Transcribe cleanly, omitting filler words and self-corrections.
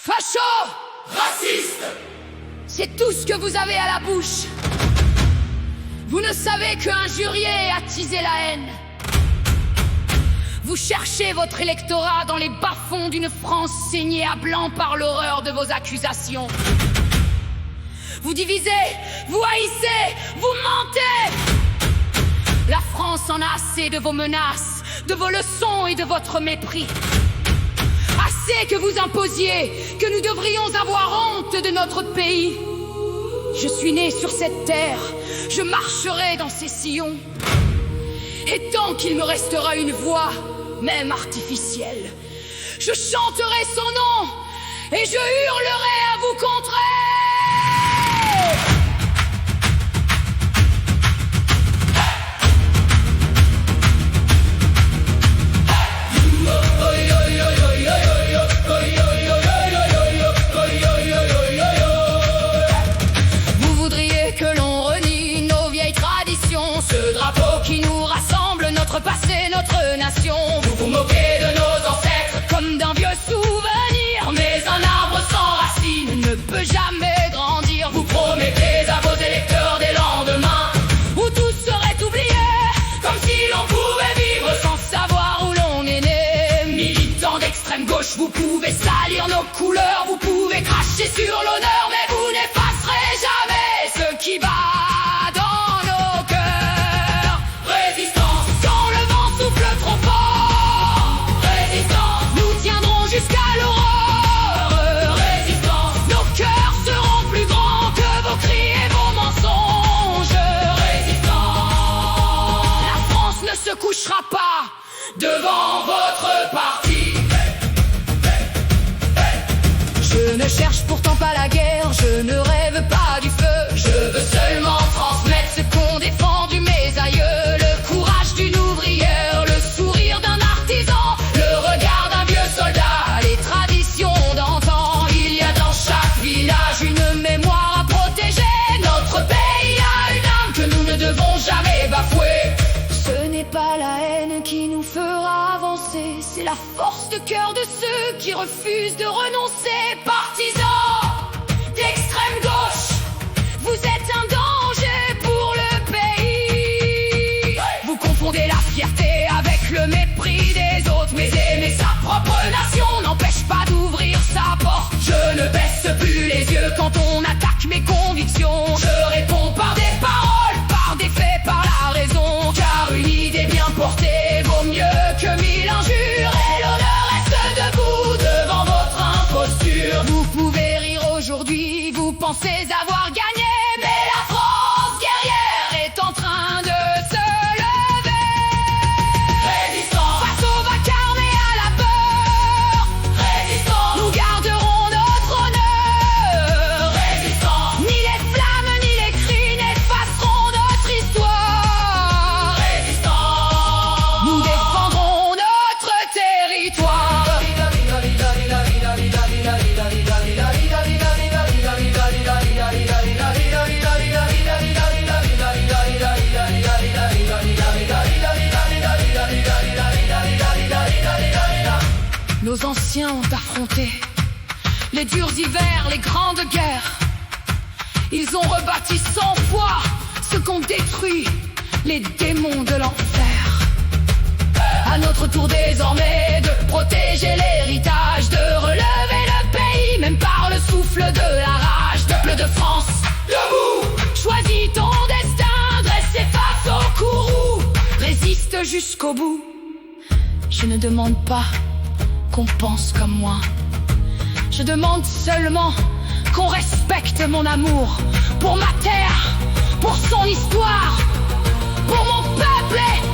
Facho! Raciste! C'est tout ce que vous avez à la bouche. Vous ne savez qu'injurier et attiser la haine. Vous cherchez votre électorat dans les bas-fonds d'une France saignée à blanc par l'horreur de vos accusations. Vous divisez, vous haïssez, vous mentez. La France en a assez de vos menaces, de vos leçons et de votre mépris. Assez que vous imposiez que nous devrions avoir honte de notre pays. Je suis né sur cette terre, je marcherai dans ces sillons. Et tant qu'il me restera une voix, même artificielle, je chanterai son nom et je hurlerai à vous contrer. Vous voudriez que l'on renie nos vieilles traditions, ce drapeau qui nous rassemble, notre passé, notre nation. Vous vous moquez de nos ancêtres Comme d'un vieux souvenir, mais un arbre sans racines ne peut jamais grandir. vous promettez à vos électeurs des lendemains Où tout serait oublié, comme si l'on pouvait vivre sans savoir où l'on est né. militants d'extrême gauche. Vous pouvez salir nos couleurs, vous pouvez cracher sur l'honneur, mais vous n'effacerez jamais ce qui bat dans nos cœurs. Résistance, Quand le vent souffle trop fort, résistance, nous tiendrons jusqu'à l'aurore. résistance, Nos cœurs seront plus grands que vos cris et vos mensonges. résistance. La France ne se couchera pas Devant votre parti, Je ne cherche pourtant pas la guerre, je ne rêve pas du feu. je veux seulement transmettre Ce qu'ont défendu mes aïeux, le courage d'une ouvrière, le sourire d'un artisan, le regard d'un vieux soldat. les traditions d'antan. Il y a dans chaque village une mémoire à protéger. Notre pays a une âme Que nous ne devons jamais bafouer. Ce n'est pas la haine qui nous fera avancer, c'est la force de cœur de ceux qui refusent de renoncer. Partisans d'extrême gauche, vous êtes un danger pour le pays. Vous confondez la fierté avec le mépris des autres, mais aimer sa propre nation n'empêche pas d'ouvrir sa porte. Je ne baisse plus les yeux Quand on attaque mes convictions, je réponds par des paroles, par des faits, par la raison. car une idée bien portée vaut mieux que mille injures, et l'honneur reste debout devant votre imposture. Vous pouvez rire aujourd'hui, vous pensez avoir gagné, Mais la France guerrière est en train de se lever. résistance, Face au vacarme et à la peur, résistance, nous garderons notre honneur. résistance, Ni les flammes, ni les cris n'effaceront notre histoire. résistance. Nous défendrons notre territoire. Nos anciens ont affronté les durs hivers, les grandes guerres. Ils ont rebâti 100 fois ce qu'ont détruit les démons de l'enfer. À notre tour désormais de protéger l'héritage, de relever le pays, même par le souffle de la rage. Peuple de France, Debout, choisis ton destin, dressé face au courroux, résiste jusqu'au bout. Je ne demande pas qu'on pense comme moi, je demande seulement qu'on respecte mon amour pour ma terre, pour son histoire, pour mon peuple et